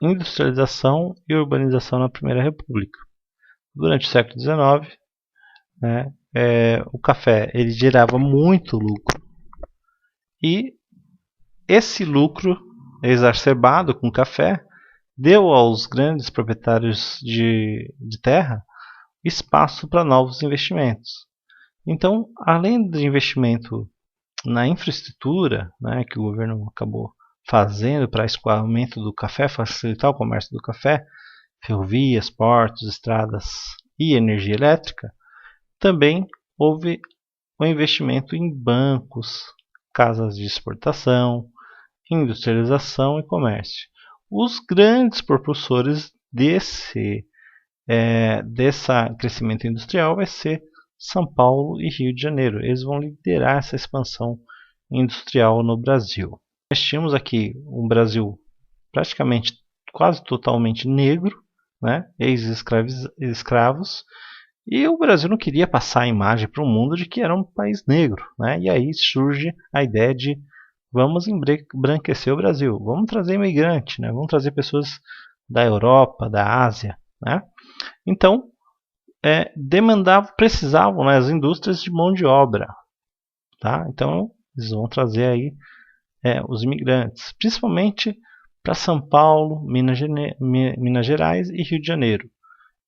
industrialização e urbanização na Primeira República. Durante o século XIX, né, o café ele gerava muito lucro e esse lucro exacerbado com o café deu aos grandes proprietários de terra espaço para novos investimentos. Então, além do investimento na infraestrutura, né, que o governo acabou fazendo para escoamento do café, facilitar o comércio do café, ferrovias, portos, estradas e energia elétrica, também houve o investimento em bancos, casas de exportação, industrialização e comércio. Os grandes propulsores desse crescimento industrial vai ser São Paulo e Rio de Janeiro. Eles vão liderar essa expansão industrial no Brasil. Nós tínhamos aqui um Brasil praticamente quase totalmente negro, né? Ex-escravos, e o Brasil não queria passar a imagem para o mundo de que era um país negro, né? E aí surge a ideia de vamos embranquecer o Brasil, vamos trazer imigrante, né? Vamos trazer pessoas da Europa, da Ásia, né? Então, precisavam, né, as indústrias de mão de obra, tá? Então, eles vão trazer aí os imigrantes, principalmente para São Paulo, Minas Gerais e Rio de Janeiro.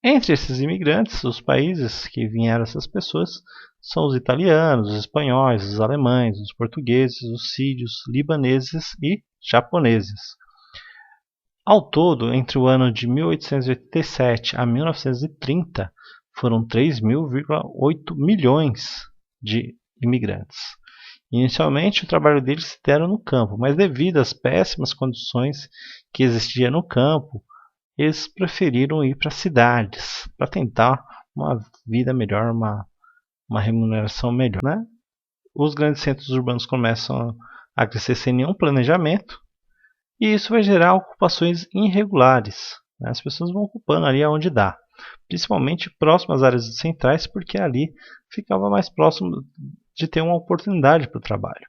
Entre esses imigrantes, os países que vieram essas pessoas são os italianos, os espanhóis, os alemães, os portugueses, os sírios, libaneses e japoneses. Ao todo, entre o ano de 1887 a 1930, foram 3,8 milhões de imigrantes. Inicialmente, o trabalho deles se deram no campo, mas devido às péssimas condições que existiam no campo, eles preferiram ir para cidades, para tentar uma vida melhor, uma remuneração melhor, né? Os grandes centros urbanos começam a crescer sem nenhum planejamento, e isso vai gerar ocupações irregulares, né? As pessoas vão ocupando ali onde dá, principalmente próximo às áreas centrais, porque ali ficava mais próximo de ter uma oportunidade para o trabalho.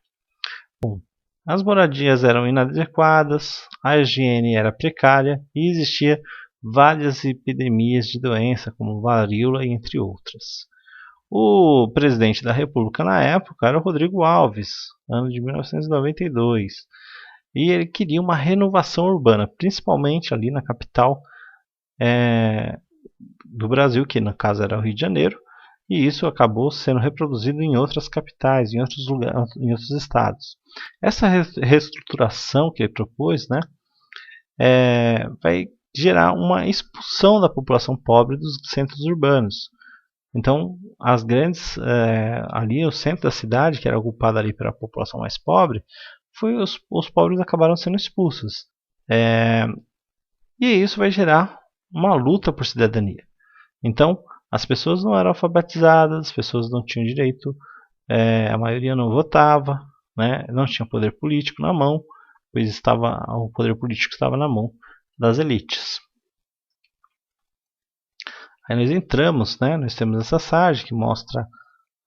Bom, as moradias eram inadequadas, a higiene era precária e existia várias epidemias de doença, como varíola, entre outras. O presidente da República na época era o Rodrigo Alves, ano de 1992, e ele queria uma renovação urbana, principalmente ali na capital do Brasil, que no caso era o Rio de Janeiro, e isso acabou sendo reproduzido em outras capitais, em outros lugares, em outros estados. Essa reestruturação que ele propôs, né, vai gerar uma expulsão da população pobre dos centros urbanos. Então, as grandes ali o centro da cidade, que era ocupado ali pela população mais pobre, os pobres acabaram sendo expulsos. E isso vai gerar uma luta por cidadania. Então, as pessoas não eram alfabetizadas, as pessoas não tinham direito, a maioria não votava, né, não tinha poder político na mão, pois o poder político estava na mão das elites. Aí nós entramos, né, nós temos essa sarja que mostra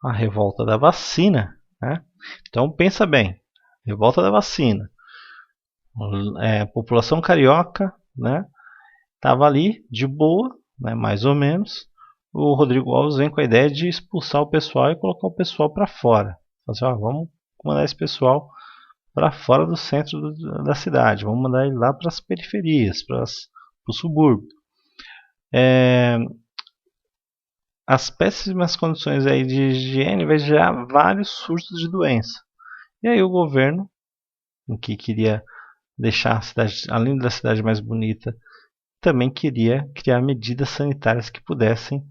a revolta da vacina, né? Então pensa bem, revolta da vacina, a população carioca, né, estava ali de boa, né, mais ou menos. O Rodrigo Alves vem com a ideia de expulsar o pessoal e colocar o pessoal para fora. Assim, vamos mandar esse pessoal para fora do centro da cidade, vamos mandar ele lá para as periferias, para o subúrbio. As péssimas condições aí de higiene vai gerar vários surtos de doença. E aí o governo, que queria deixar a cidade, além da cidade mais bonita, também queria criar medidas sanitárias que pudessem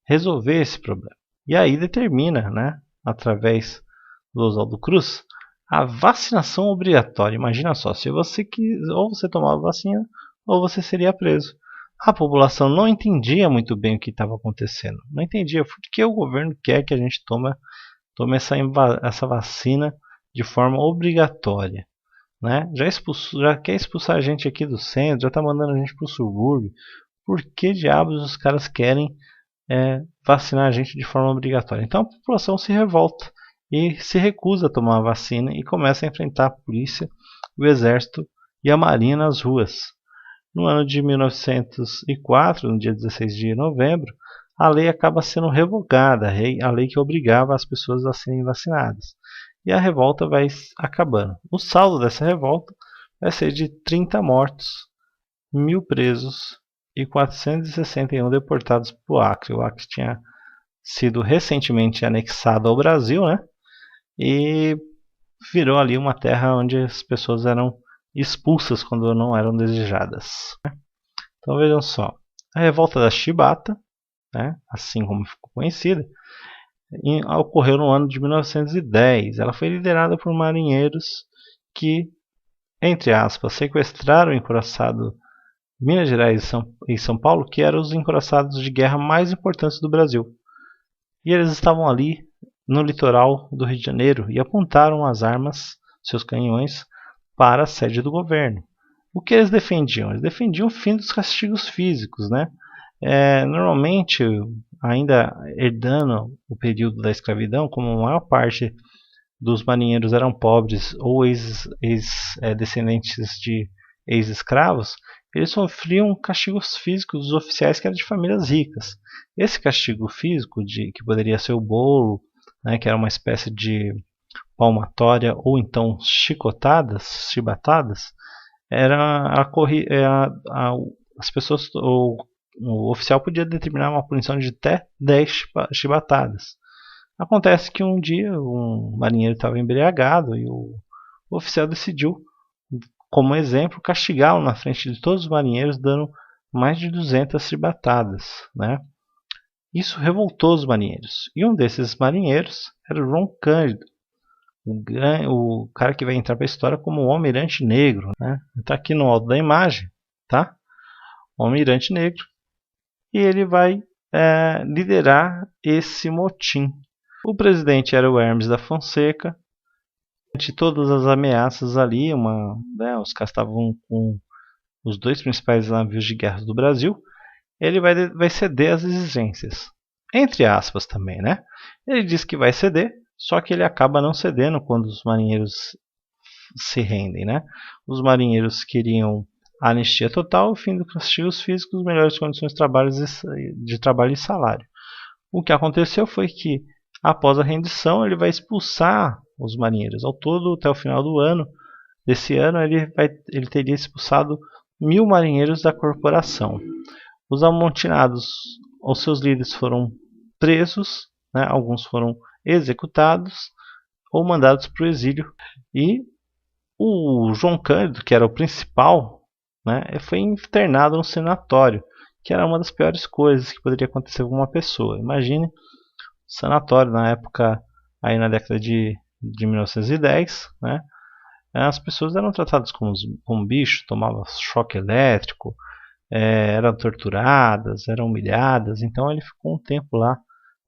resolver esse problema. E aí determina, né, através do Oswaldo Cruz, a vacinação obrigatória. Imagina só, se você ou você tomava vacina ou você seria preso. A população não entendia muito bem o que estava acontecendo. Não entendia porque o governo quer que a gente tome essa vacina de forma obrigatória, né? Já quer expulsar a gente aqui do centro, já está mandando a gente para o subúrbio. Por que diabos os caras querem vacinar a gente de forma obrigatória? Então a população se revolta e se recusa a tomar a vacina e começa a enfrentar a polícia, o exército e a marinha nas ruas. No ano de 1904, no dia 16 de novembro, a lei acaba sendo revogada, a lei que obrigava as pessoas a serem vacinadas. E a revolta vai acabando. O saldo dessa revolta vai ser de 30 mortos, 1.000 presos e 461 deportados para o Acre. O Acre tinha sido recentemente anexado ao Brasil, né? E virou ali uma terra onde as pessoas eram expulsas quando não eram desejadas. Então vejam só, a revolta da Chibata, né, assim como ficou conhecida, ocorreu no ano de 1910. Ela foi liderada por marinheiros que, entre aspas, sequestraram o encouraçado Minas Gerais e São Paulo, que eram os encouraçados de guerra mais importantes do Brasil. E eles estavam ali no litoral do Rio de Janeiro e apontaram as armas, seus canhões, para a sede do governo. O que eles defendiam? Eles defendiam o fim dos castigos físicos, né? Normalmente, ainda herdando o período da escravidão, como a maior parte dos marinheiros eram pobres ou descendentes de ex-escravos, eles sofriam castigos físicos dos oficiais que eram de famílias ricas. Esse castigo físico, que poderia ser o bolo, né, que era uma espécie de palmatória, ou então chibatadas, as pessoas, o oficial podia determinar uma punição de até 10 chibatadas. Acontece que um dia um marinheiro estava embriagado e o oficial decidiu, como exemplo, castigá-lo na frente de todos os marinheiros, dando mais de 200 chibatadas, né? Isso revoltou os marinheiros. E um desses marinheiros era o João Cândido, o cara que vai entrar para a história como o Almirante Negro, né? Está aqui no alto da imagem, tá? O Almirante Negro. E ele vai liderar esse motim. O presidente era o Hermes da Fonseca. De todas as ameaças ali, os caras estavam com os dois principais navios de guerra do Brasil. Ele vai ceder às exigências. Entre aspas também, né? Ele diz que vai ceder, só que ele acaba não cedendo quando os marinheiros se rendem, né? Os marinheiros queriam a anistia total, o fim dos castigos físicos, melhores condições de trabalho e salário. O que aconteceu foi que, após a rendição, ele vai expulsar os marinheiros. Ao todo, até o final desse ano, ele teria expulsado 1.000 marinheiros da corporação. Os amotinados, os seus líderes foram presos, né? Alguns foram executados ou mandados para o exílio. E o João Cândido, que era o principal, né, foi internado no sanatório, que era uma das piores coisas que poderia acontecer com uma pessoa. Imagine sanatório na época, aí na década de 1910, né, as pessoas eram tratadas como bicho, tomavam choque elétrico, eram torturadas, eram humilhadas. Então ele ficou um tempo lá,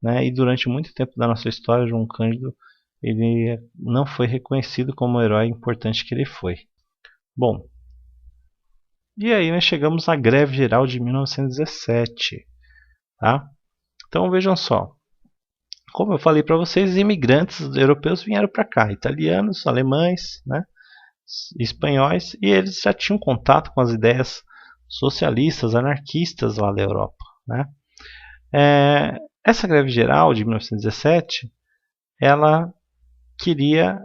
né, e durante muito tempo da nossa história, João Cândido ele não foi reconhecido como o herói importante que ele foi. Bom, e aí nós chegamos à greve geral de 1917, tá? Então vejam só, como eu falei para vocês, imigrantes europeus vieram para cá, italianos, alemães, né, espanhóis, e eles já tinham contato com as ideias socialistas, anarquistas lá da Europa, né? Essa greve geral de 1917, ela queria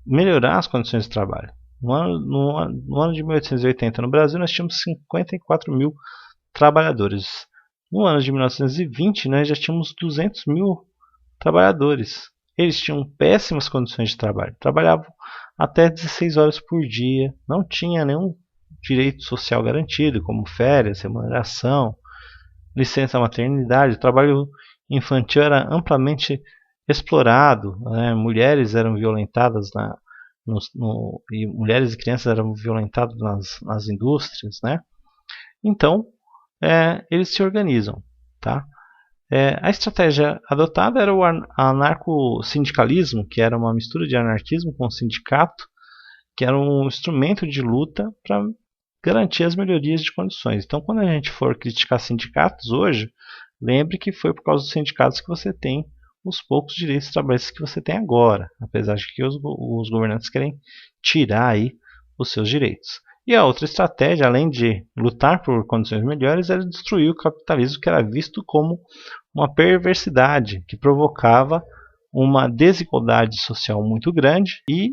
melhorar as condições de trabalho. No ano de 1880, no Brasil, nós tínhamos 54.000 trabalhadores. No ano de 1920, nós já tínhamos 200.000 trabalhadores. Eles tinham péssimas condições de trabalho. Trabalhavam até 16 horas por dia. Não tinha nenhum direito social garantido, como férias, remuneração, licença maternidade. O trabalho infantil era amplamente explorado, né? Mulheres eram violentadas e mulheres e crianças eram violentadas nas indústrias, né? Então eles se organizam, tá? A estratégia adotada era o anarco-sindicalismo, que era uma mistura de anarquismo com sindicato, que era um instrumento de luta para garantir as melhorias de condições. Então, quando a gente for criticar sindicatos hoje, lembre que foi por causa dos sindicatos que você tem os poucos direitos trabalhistas que você tem agora, apesar de que os governantes querem tirar aí os seus direitos. E a outra estratégia, além de lutar por condições melhores, era destruir o capitalismo, que era visto como uma perversidade que provocava uma desigualdade social muito grande e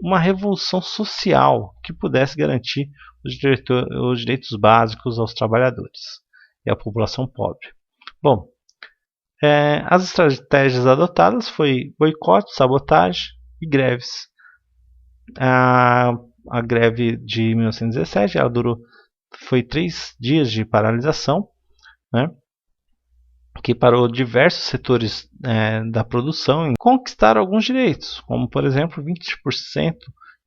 uma revolução social que pudesse garantir os direitos básicos aos trabalhadores e à população pobre. Bom, as estratégias adotadas foi boicote, sabotagem e greves. A greve de 1917 ela foi 3 dias de paralisação, né, que parou diversos setores da produção em conquistar alguns direitos, como por exemplo 20%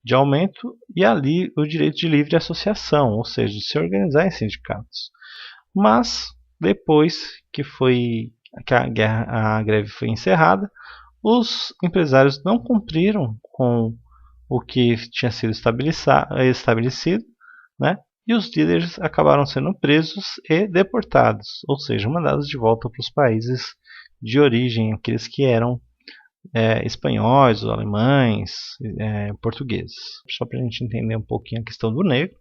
de aumento e ali o direito de livre associação, ou seja, de se organizar em sindicatos. Mas depois que a greve foi encerrada, os empresários não cumpriram com o que tinha sido estabelecido, né? E os líderes acabaram sendo presos e deportados, ou seja, mandados de volta para os países de origem, aqueles que eram espanhóis, alemães, portugueses. Só para a gente entender um pouquinho a questão do negro.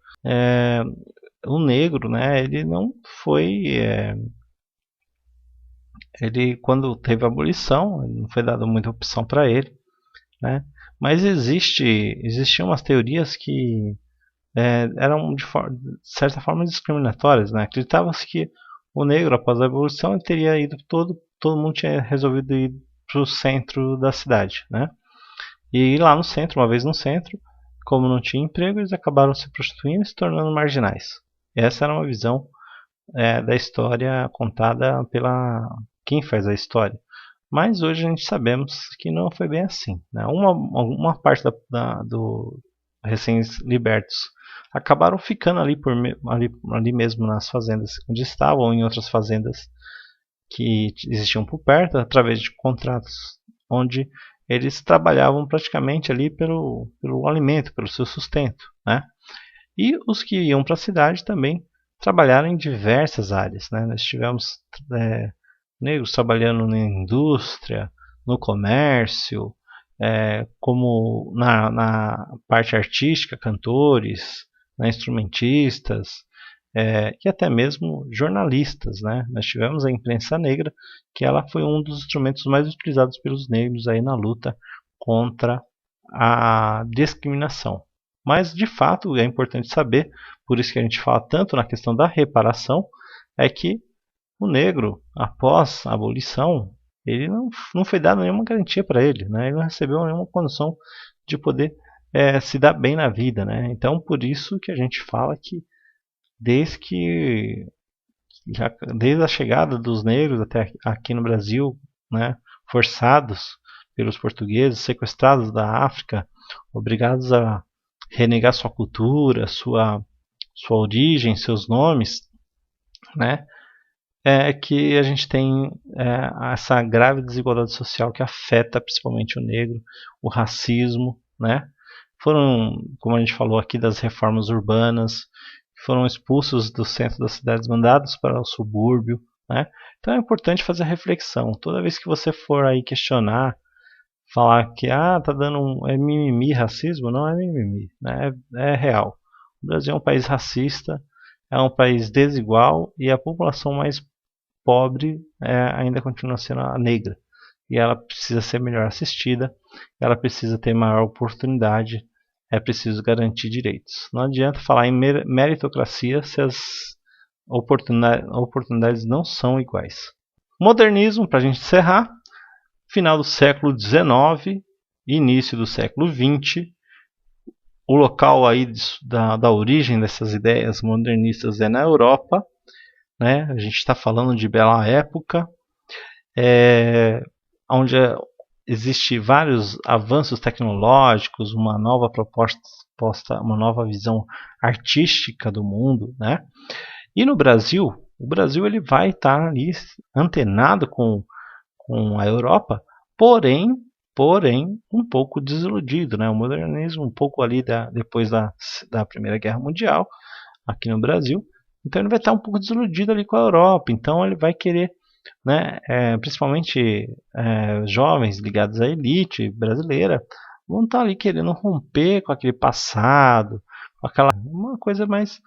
O negro, né, ele não foi... ele, quando teve a abolição, não foi dada muita opção para ele, né? Mas existiam umas teorias que eram de certa forma discriminatórias, né? Acreditava-se que o negro, após a abolição, ele teria ido todo mundo tinha resolvido ir para o centro da cidade, né? E lá no centro, uma vez no centro, como não tinha emprego, eles acabaram se prostituindo e se tornando marginais. Essa era uma visão da história contada pela quem faz a história. Mas hoje a gente sabemos que não foi bem assim, né? Uma parte do recém-libertos acabaram ficando ali mesmo nas fazendas onde estavam, ou em outras fazendas que existiam por perto, através de contratos onde eles trabalhavam praticamente ali pelo alimento, pelo seu sustento, né? E os que iam para a cidade também trabalharam em diversas áreas, né? Nós tivemos negros trabalhando na indústria, no comércio, como na parte artística, cantores, instrumentistas, e até mesmo jornalistas, né? Nós tivemos a imprensa negra, que ela foi um dos instrumentos mais utilizados pelos negros aí na luta contra a discriminação. Mas, de fato, é importante saber, por isso que a gente fala tanto na questão da reparação, é que o negro, após a abolição, ele não foi dado nenhuma garantia para ele, né? Ele não recebeu nenhuma condição de poder se dar bem na vida, né? Então, por isso que a gente fala que desde a chegada dos negros até aqui no Brasil, né, forçados pelos portugueses, sequestrados da África, obrigados a renegar sua cultura, sua origem, seus nomes, né, que a gente tem essa grave desigualdade social que afeta principalmente o negro, o racismo, né? Foram, como a gente falou aqui, das reformas urbanas, foram expulsos do centro das cidades, mandados para o subúrbio, né? Então é importante fazer a reflexão. Toda vez que você for aí questionar, falar que tá dando é mimimi, racismo, não é mimimi, né? É real. O Brasil é um país racista, é um país desigual e a população mais pobre ainda continua sendo a negra. E ela precisa ser melhor assistida, ela precisa ter maior oportunidade, é preciso garantir direitos. Não adianta falar em meritocracia se as oportunidades não são iguais. Modernismo, para a gente encerrar, final do século XIX, início do século XX, o local aí da origem dessas ideias modernistas é na Europa, né? A gente está falando de bela época, onde existe vários avanços tecnológicos, uma nova proposta, uma nova visão artística do mundo, né? E no Brasil, o Brasil ele vai estar ali antenado com a Europa, porém um pouco desiludido, né? O modernismo um pouco ali depois da Primeira Guerra Mundial aqui no Brasil, então ele vai estar um pouco desiludido ali com a Europa, então ele vai querer, né, principalmente jovens ligados à elite brasileira, vão estar ali querendo romper com aquele passado, uma coisa mais,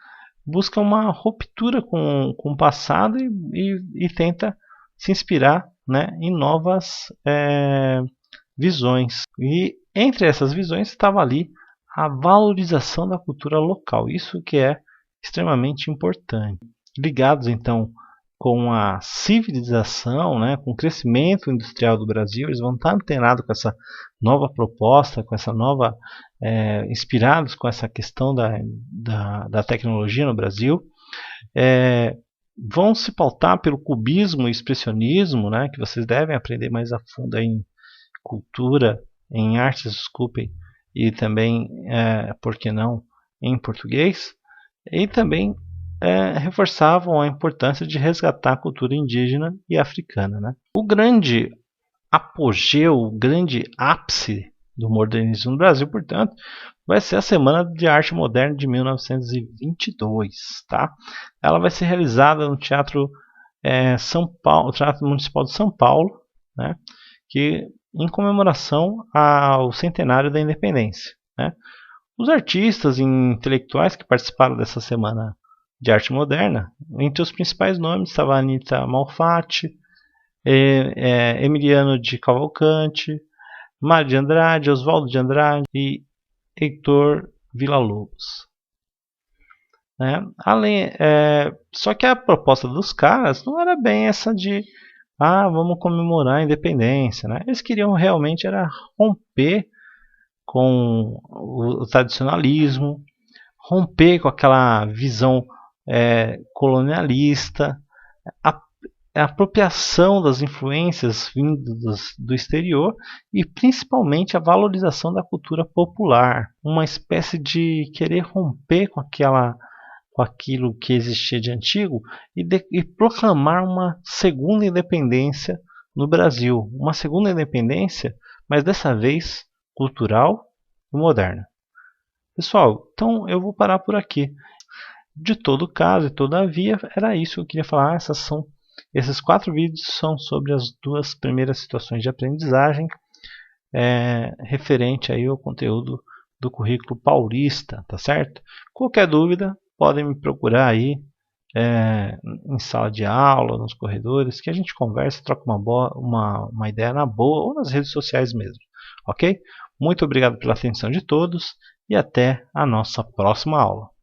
busca uma ruptura com o passado e tenta se inspirar, né, em novas visões. E entre essas visões estava ali a valorização da cultura local, isso que é extremamente importante. Ligados então com a civilização, né, com o crescimento industrial do Brasil, eles vão estar antenados com essa nova proposta, com essa nova, inspirados com essa questão da tecnologia no Brasil, vão se pautar pelo cubismo e expressionismo, né, que vocês devem aprender mais a fundo em cultura, em artes, desculpem, e também, por que não, em português, e também reforçavam a importância de resgatar a cultura indígena e africana, né? O grande apogeu, o grande ápice do modernismo no Brasil, portanto, vai ser a Semana de Arte Moderna de 1922. Tá? Ela vai ser realizada no Teatro Teatro Municipal de São Paulo, né? Que, em comemoração ao centenário da independência. Né? Os artistas e intelectuais que participaram dessa Semana de Arte Moderna, entre os principais nomes estava Anita Malfatti, Emiliano de Cavalcante, Mário de Andrade, Oswaldo de Andrade e Heitor Villa-Lobos. Só que a proposta dos caras não era bem essa de vamos comemorar a independência. Né? Eles queriam realmente era romper com o tradicionalismo, romper com aquela visão colonialista, a apropriação das influências vindas do exterior e principalmente a valorização da cultura popular, uma espécie de querer romper com aquilo que existia de antigo e proclamar uma segunda independência no Brasil, uma segunda independência, mas dessa vez cultural e moderna. Pessoal, então eu vou parar por aqui. De todo caso e todavia, era isso que eu queria falar. Esses 4 vídeos são sobre as 2 primeiras situações de aprendizagem referente aí ao conteúdo do currículo paulista, tá certo? Qualquer dúvida, podem me procurar aí em sala de aula, nos corredores, que a gente conversa, troca uma ideia na boa ou nas redes sociais mesmo, ok? Muito obrigado pela atenção de todos e até a nossa próxima aula.